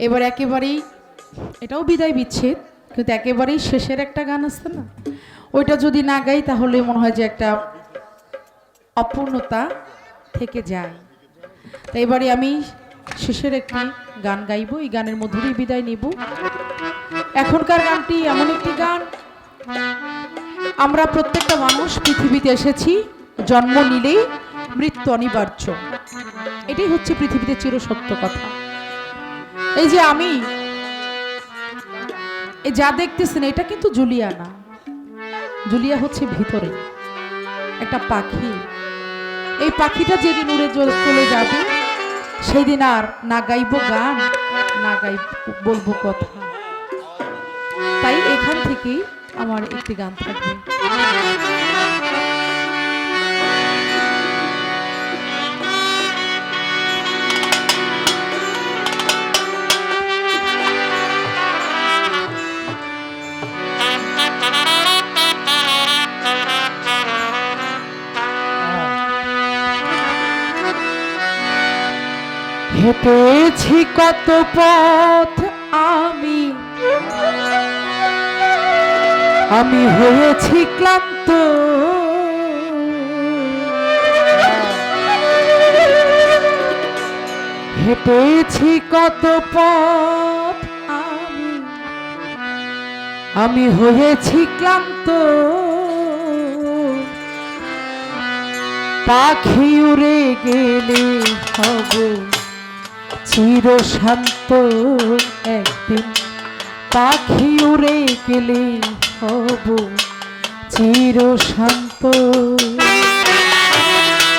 এবার একেবারেই এটাও বিদায় বিচ্ছেদ, কিন্তু একেবারেই শেষের একটা গান আছে না, ওইটা যদি না গাই তাহলে মনে হয় যে একটা অপূর্ণতা থেকে যায়। তাই এবারে আমি শেষের একটি গান গাইব, এই গানের মধ্য দিয়ে বিদায় নিব। এখনকার গানটি এমন একটি গান, আমরা প্রত্যেকটা মানুষ পৃথিবীতে এসেছি, জন্ম নিলেই মৃত্যু অনিবার্য, এটাই হচ্ছে পৃথিবীতে চিরসত্য কথা। এই যে আমি এই যা দেখতেছেন এটা কিন্তু জুলিয়া না, জুলিয়া হচ্ছে ভিতরে একটা পাখি। এই পাখিটা যেদিন উড়ে চলে যাবে সেই দিন আর না গাইব গান, না গাইব বলবো কথা। তাই এখান থেকেই আমার একটি গান থাকবে। হেঁটেছি কত পথ আমি হয়েছি ক্লান্ত, হেঁটেছি কত পথ আমি হয়েছি ক্লান্ত, পাখি উড়ে গেলে হব চির শান্ত একদিন, পাখি উড়ে গেলে হব চির শান্ত।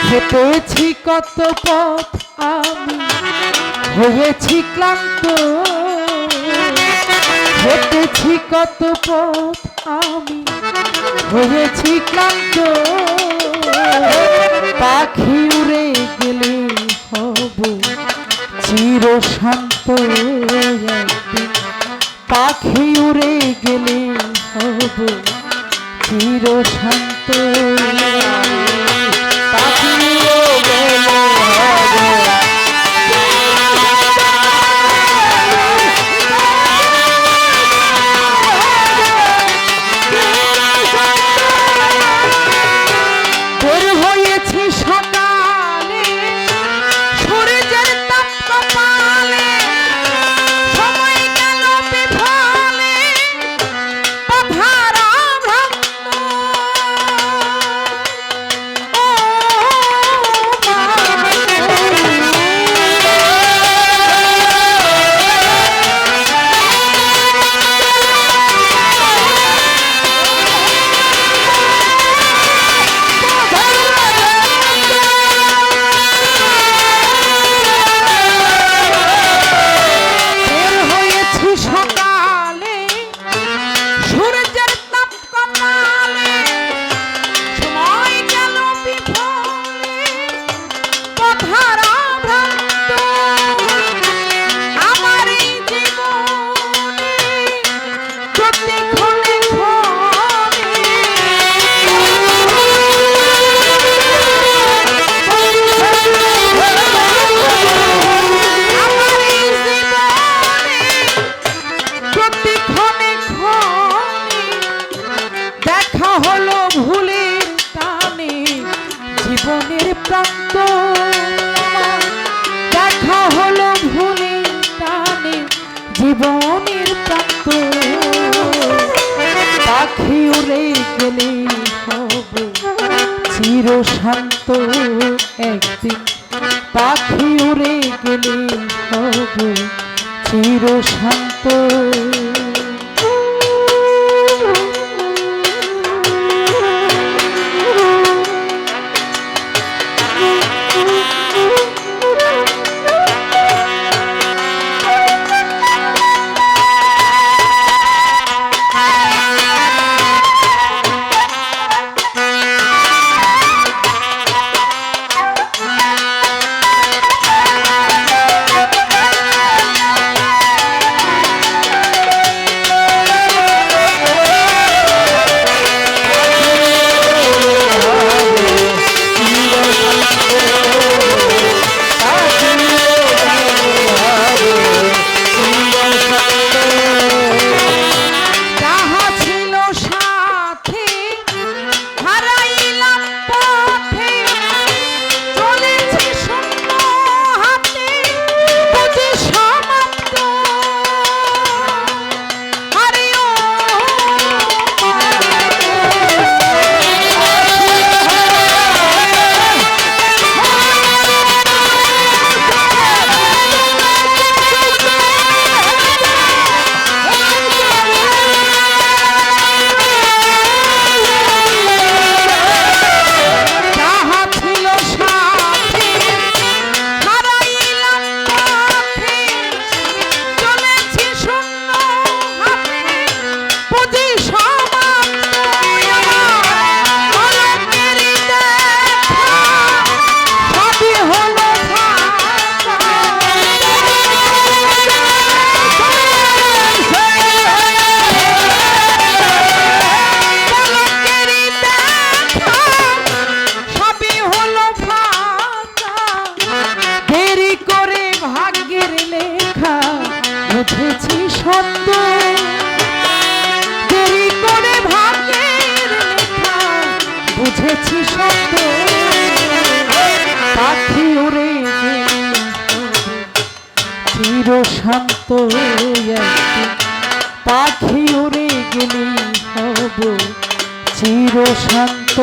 হেঁটেছি কত পথ আমি হয়েছি ক্লান্ত, হেঁটেছি কত পথ আমি হয়েছি ক্লান্ত, পাখি উড়ে গেলে হব চির শান্ত একদিন, পাখি উড়ে গেলে হব চির শান্ত, পাখি উড়ে গেলে হব প্রান্ত, দেখা হলো ভুলে টানে জীবনের প্রান্ত, পাখি উড়ে গেলে হব চির শান্ত একদিন, পাখি উড়ে গেলে হব চির শান্ত। বুঝেছি সত্য দেরি করে ভাগ্যের লেখা বুঝেছি সত্য পাখি উড়ে চির শান্ত একদিন পাখি উড়ে গেলে হব চির শান্ত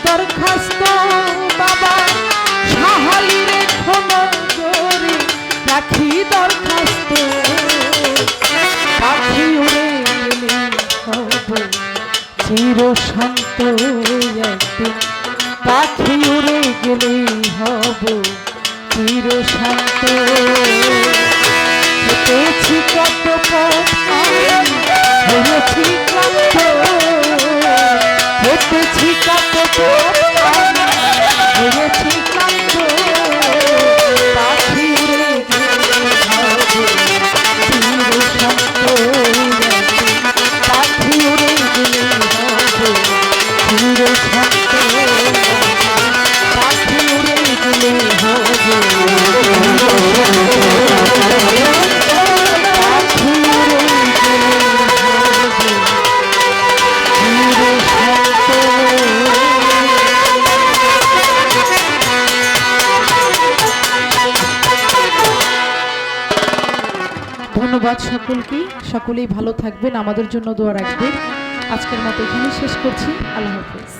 দরখাস্ত বাবা সাহালি রেখো নজরে রাখি দরখাস্ত পাখি উড়ে গেলে হব চির শান্ত একদিন পাখি উড়ে গেলে হব চির শান্ত হেঁটেছি কত পথ হয়েছি ক্লান্ত হেঁটেছি কত পথ হয়েছি ক্লান্ত পাখি উড়ে গেলে হব চির শান্ত পাখি উড়ে গেলে হব চির শান্ত পাখি উড়ে গেলে হব ধন্যবাদ সকলকে, সকলেই ভালো থাকবেন, আমাদের জন্য দোয়া রাখবেন। আজকের মতো এখানে শেষ করছি। আল্লাহ হাফেজ।